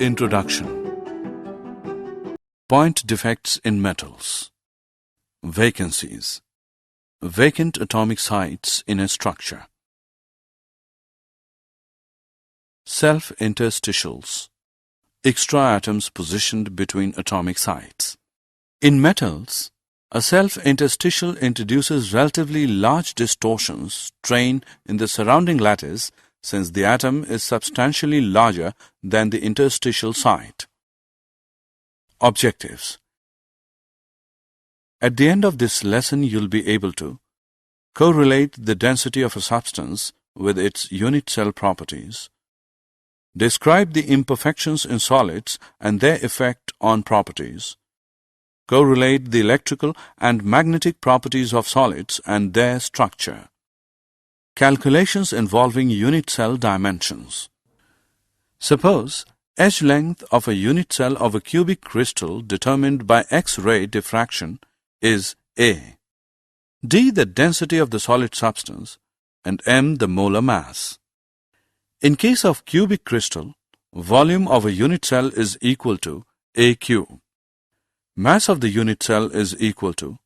Introduction. Point defects in metals. Vacancies. Vacant atomic sites in a structure. Self-interstitials. Extra atoms positioned between atomic sites. In metals, a self-interstitial introduces relatively large distortions, strain in the surrounding lattice, since the atom is substantially larger than the interstitial site. Objectives. At the end of this lesson, you'll be able to correlate the density of a substance with its unit cell properties, describe the imperfections in solids and their effect on properties, correlate the electrical and magnetic properties of solids and their structure, calculations involving unit cell dimensions. Suppose edge length of a unit cell of a cubic crystal determined by X-ray diffraction is A, D the density of the solid substance, and M the molar mass. In case of cubic crystal, volume of a unit cell is equal to A cube. Mass of the unit cell is equal to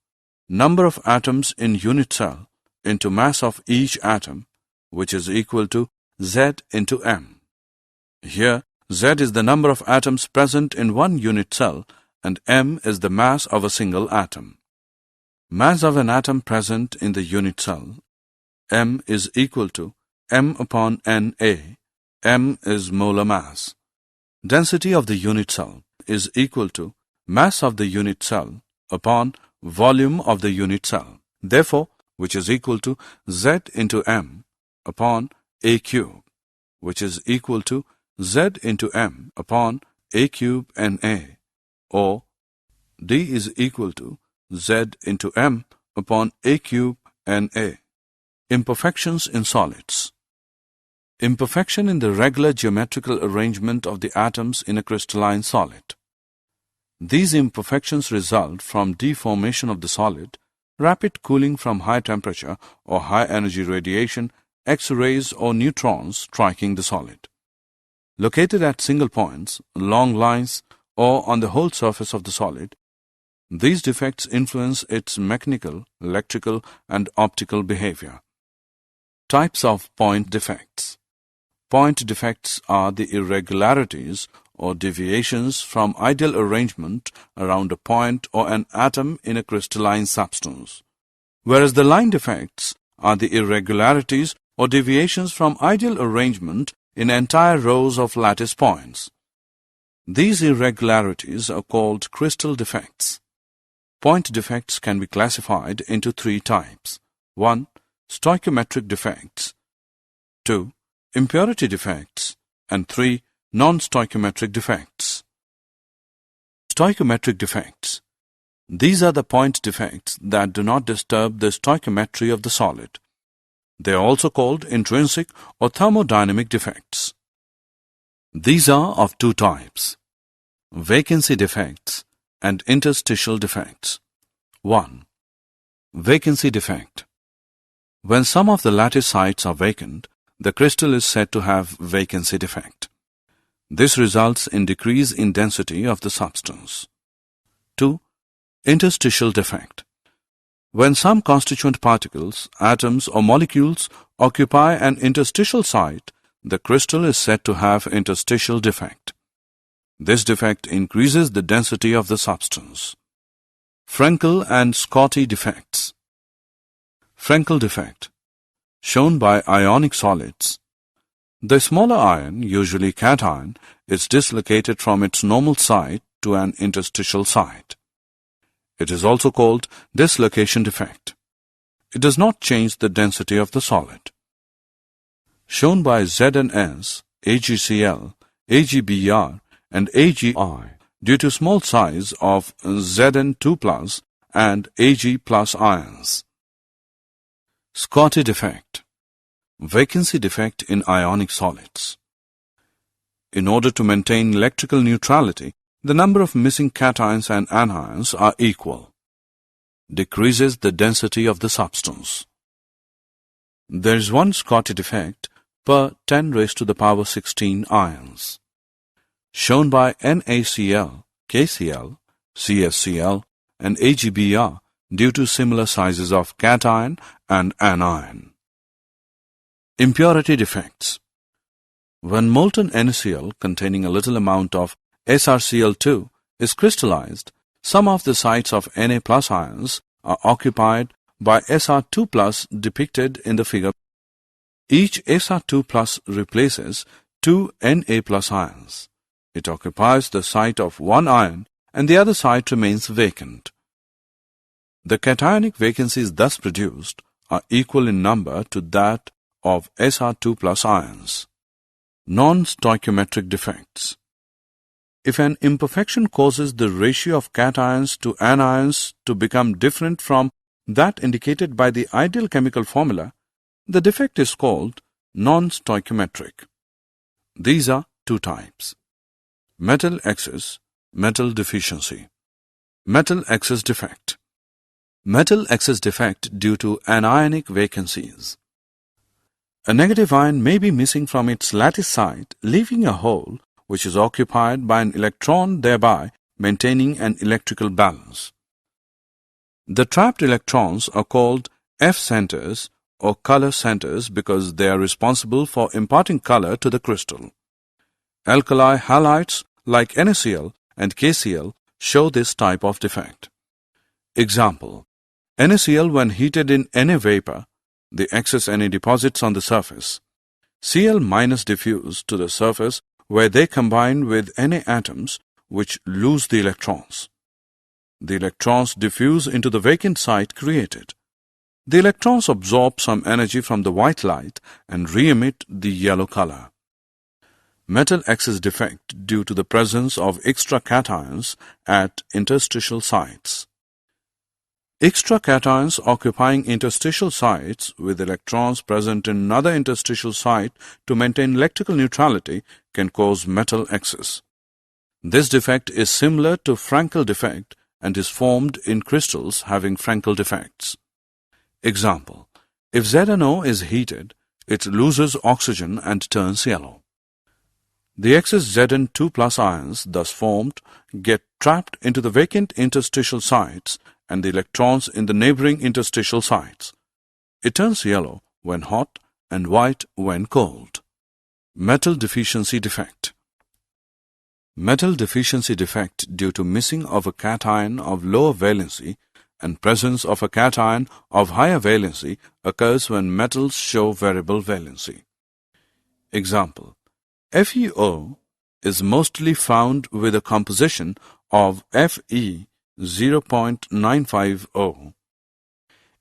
number of atoms in unit cell into mass of each atom, which is equal to Z into M. Here, Z is the number of atoms present in one unit cell and M is the mass of a single atom. Mass of an atom present in the unit cell, M is equal to M upon Na. M is molar mass. Density of the unit cell is equal to mass of the unit cell upon volume of the unit cell. Therefore, which is equal to Z into M upon A cube, which is equal to Z into M upon A cube Na, or D is equal to Z into M upon A cube Na. Imperfections in solids. Imperfection in the regular geometrical arrangement of the atoms in a crystalline solid. These imperfections result from deformation of the solid, rapid cooling from high temperature or high energy radiation, X-rays or neutrons striking the solid. Located at single points, long lines, or on the whole surface of the solid, these defects influence its mechanical, electrical, and optical behavior. Types of point defects. Point defects are the irregularities or deviations from ideal arrangement around a point or an atom in a crystalline substance, whereas the line defects are the irregularities or deviations from ideal arrangement in entire rows of lattice points. These irregularities are called crystal defects. Point defects can be classified into three types. 1. Stoichiometric defects. 2. Impurity defects. And 3. Non-stoichiometric defects. Stoichiometric defects. These are the point defects that do not disturb the stoichiometry of the solid. They are also called intrinsic or thermodynamic defects. These are of two types: vacancy defects and interstitial defects. 1. Vacancy defect. When some of the lattice sites are vacant, the crystal is said to have vacancy defect. This results in decrease in density of the substance. 2. Interstitial defect. When some constituent particles, atoms or molecules occupy an interstitial site, the crystal is said to have interstitial defect. This defect increases the density of the substance. Frenkel and Scotty defects. Frenkel defect, shown by ionic solids. The smaller ion, usually cation, is dislocated from its normal site to an interstitial site. It is also called dislocation defect. It does not change the density of the solid. Shown by ZnS, AgCl, AgBr, and AgI due to small size of Zn2+ and Ag+ ions. Scotty defect, vacancy defect in ionic solids. In order to maintain electrical neutrality, the number of missing cations and anions are equal. Decreases the density of the substance. There is one Scotty defect per 10⁻16 ions. shown by NaCl, KCl, CsCl, and AgBr due to similar sizes of cation and anion. Impurity defects. When molten NaCl containing a little amount of SrCl2 is crystallized, some of the sites of Na plus ions are occupied by Sr2 plus depicted in the figure. Each Sr2 plus replaces two Na plus ions. It occupies the site of one ion and the other site remains vacant. The cationic vacancies thus produced are equal in number to that of Sr2 plus ions. Non-stoichiometric defects. If an imperfection causes the ratio of cations to anions to become different from that indicated by the ideal chemical formula, the defect is called non-stoichiometric. These are two types: metal excess, metal deficiency. Metal excess defect. Metal excess defect due to anionic vacancies. A negative ion may be missing from its lattice site, leaving a hole which is occupied by an electron, thereby maintaining an electrical balance. The trapped electrons are called F centers or color centers because they are responsible for imparting color to the crystal. Alkali halides like NaCl and KCl show this type of defect. Example: NaCl when heated in Na vapor, the excess Na deposits on the surface. Cl minus diffuse to the surface where they combine with Na atoms which lose the electrons. The electrons diffuse into the vacant site created. The electrons absorb some energy from the white light and re-emit the yellow color. Metal excess defect due to the presence of extra cations at interstitial sites. Extra cations occupying interstitial sites with electrons present in another interstitial site to maintain electrical neutrality can cause metal excess. This defect is similar to Frankel defect and is formed in crystals having Frankel defects. Example: if ZnO is heated, it loses oxygen and turns yellow. The excess Zn2 plus ions thus formed get trapped into the vacant interstitial sites and the electrons in the neighboring interstitial sites. It turns yellow when hot and white when cold. Metal deficiency defect. Metal deficiency defect due to missing of a cation of lower valency and presence of a cation of higher valency occurs when metals show variable valency. Example: FeO is mostly found with a composition of Fe 0.950.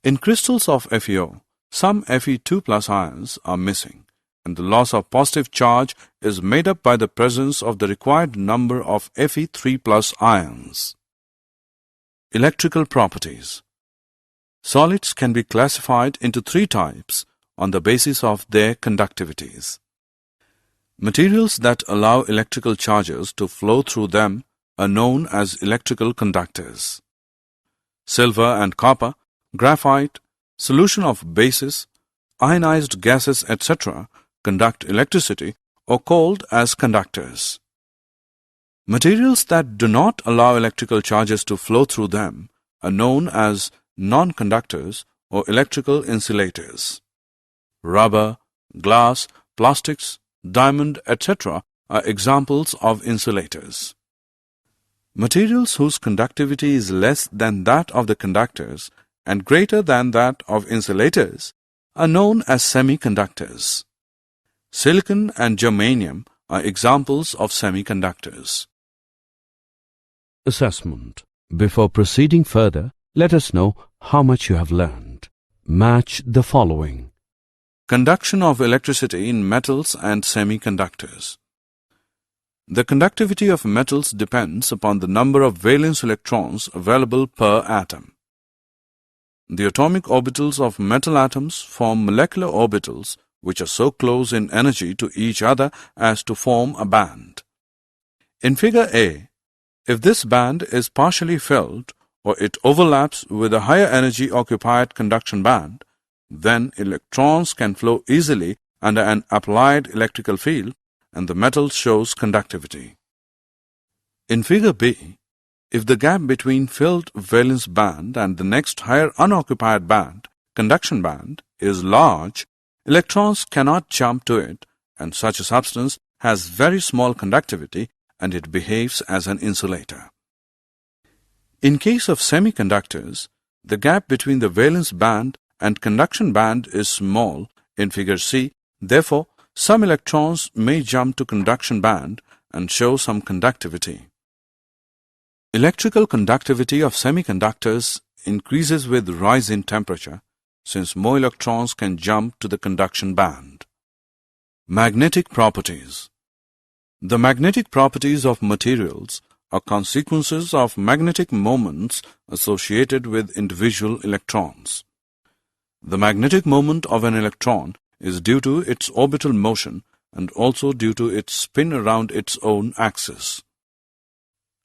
In crystals of FeO, some Fe2 plus ions are missing, and the loss of positive charge is made up by the presence of the required number of Fe3 plus ions. Electrical properties. Solids can be classified into three types on the basis of their conductivities. Materials that allow electrical charges to flow through them are known as electrical conductors. Silver and copper, graphite, solution of bases, ionized gases, etc. conduct electricity or called as conductors. Materials that do not allow electrical charges to flow through them are known as non-conductors or electrical insulators. Rubber, glass, plastics, diamond, etc. are examples of insulators. Materials whose conductivity is less than that of the conductors and greater than that of insulators are known as semiconductors. Silicon and germanium are examples of semiconductors. Assessment. Before proceeding further, let us know how much you have learned. Match the following. Conduction of electricity in metals and semiconductors. The conductivity of metals depends upon the number of valence electrons available per atom. The atomic orbitals of metal atoms form molecular orbitals which are so close in energy to each other as to form a band. In figure A, if this band is partially filled or it overlaps with a higher energy occupied conduction band, then electrons can flow easily under an applied electrical field and the metal shows conductivity. In figure B, if the gap between filled valence band and the next higher unoccupied band, conduction band, is large, electrons cannot jump to it, and such a substance has very small conductivity and it behaves as an insulator. In case of semiconductors, the gap between the valence band and conduction band is small in figure C. Therefore, some electrons may jump to conduction band and show some conductivity. Electrical conductivity of semiconductors increases with rise in temperature, since more electrons can jump to the conduction band. Magnetic properties. The magnetic properties of materials are consequences of magnetic moments associated with individual electrons. The magnetic moment of an electron is due to its orbital motion and also due to its spin around its own axis.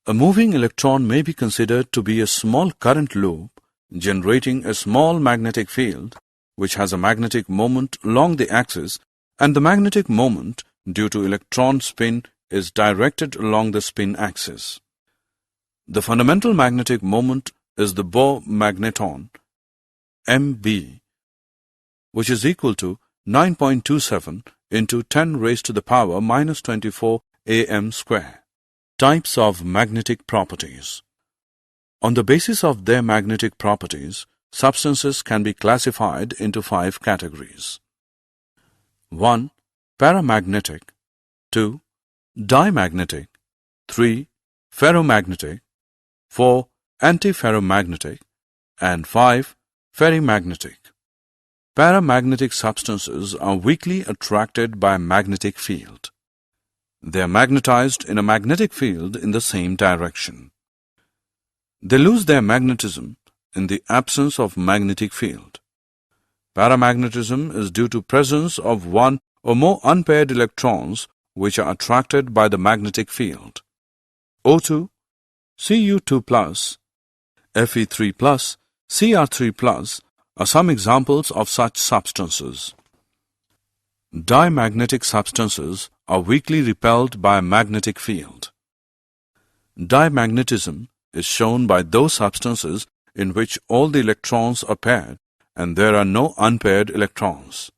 A moving electron may be considered to be a small current loop generating a small magnetic field which has a magnetic moment along the axis, and the magnetic moment due to electron spin is directed along the spin axis. The fundamental magnetic moment is the Bohr magneton, MB, which is equal to 9.27 into 10 raised to the power minus 24 am square. Types of magnetic properties. On the basis of their magnetic properties, substances can be classified into 5 categories. 1. Paramagnetic. 2. Dimagnetic. 3. Ferromagnetic. 4. Antiferromagnetic. And 5. Ferrimagnetic. Paramagnetic substances are weakly attracted by a magnetic field. They are magnetized in a magnetic field in the same direction. They lose their magnetism in the absence of magnetic field. Paramagnetism is due to presence of one or more unpaired electrons which are attracted by the magnetic field. O2, Cu2+, Fe3+, Cr3+ are some examples of such substances. Dimagnetic substances are weakly repelled by a magnetic field. Dimagnetism is shown by those substances in which all the electrons are paired and there are no unpaired electrons.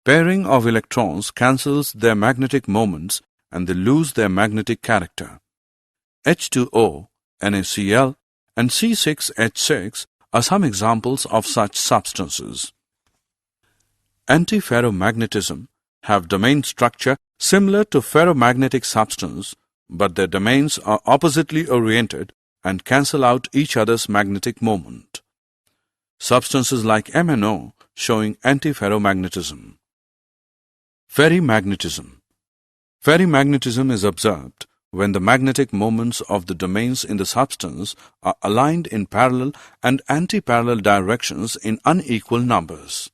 Pairing of electrons cancels their magnetic moments and they lose their magnetic character. H2O, NaCl, and C6H6 are some examples of such substances. Antiferromagnetism have domain structure similar to ferromagnetic substance, but their domains are oppositely oriented and cancel out each other's magnetic moment. Substances like MnO showing antiferromagnetism. Ferrimagnetism. Ferrimagnetism is observed when the magnetic moments of the domains in the substance are aligned in parallel and anti-parallel directions in unequal numbers.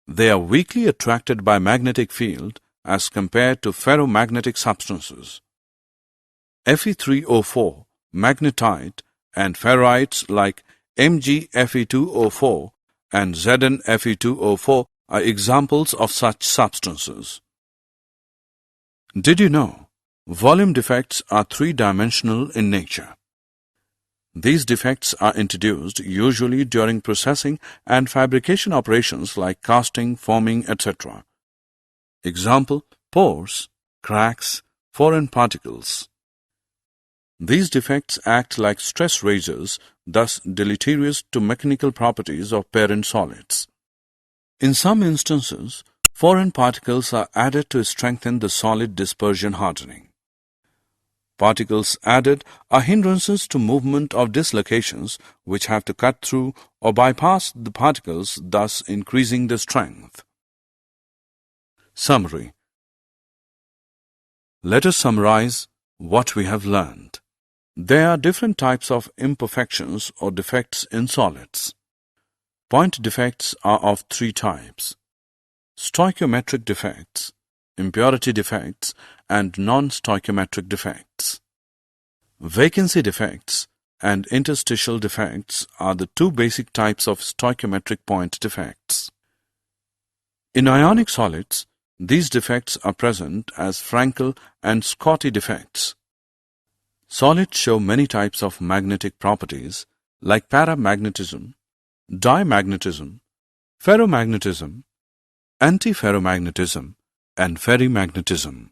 They are weakly attracted by magnetic field as compared to ferromagnetic substances. Fe3O4, magnetite, and ferrites like MgFe2O4 and ZnFe2O4 are examples of such substances. Did you know volume defects are three-dimensional in nature? These defects are introduced usually during processing and fabrication operations like casting, forming, etc. Example: pores, cracks, foreign particles. These defects act like stress raisers, thus deleterious to mechanical properties of parent solids. In some instances, foreign particles are added to strengthen the solid dispersion hardening. Particles added are hindrances to movement of dislocations which have to cut through or bypass the particles, thus increasing the strength. Summary. Let us summarize what we have learned. There are different types of imperfections or defects in solids. Point defects are of 3 types: stoichiometric defects, impurity defects, and non-stoichiometric defects. Vacancy defects and interstitial defects are the 2 basic types of stoichiometric point defects. In ionic solids, these defects are present as Frankel and Scotty defects. Solids show many types of magnetic properties like paramagnetism, diamagnetism, ferromagnetism, antiferromagnetism, and ferrimagnetism.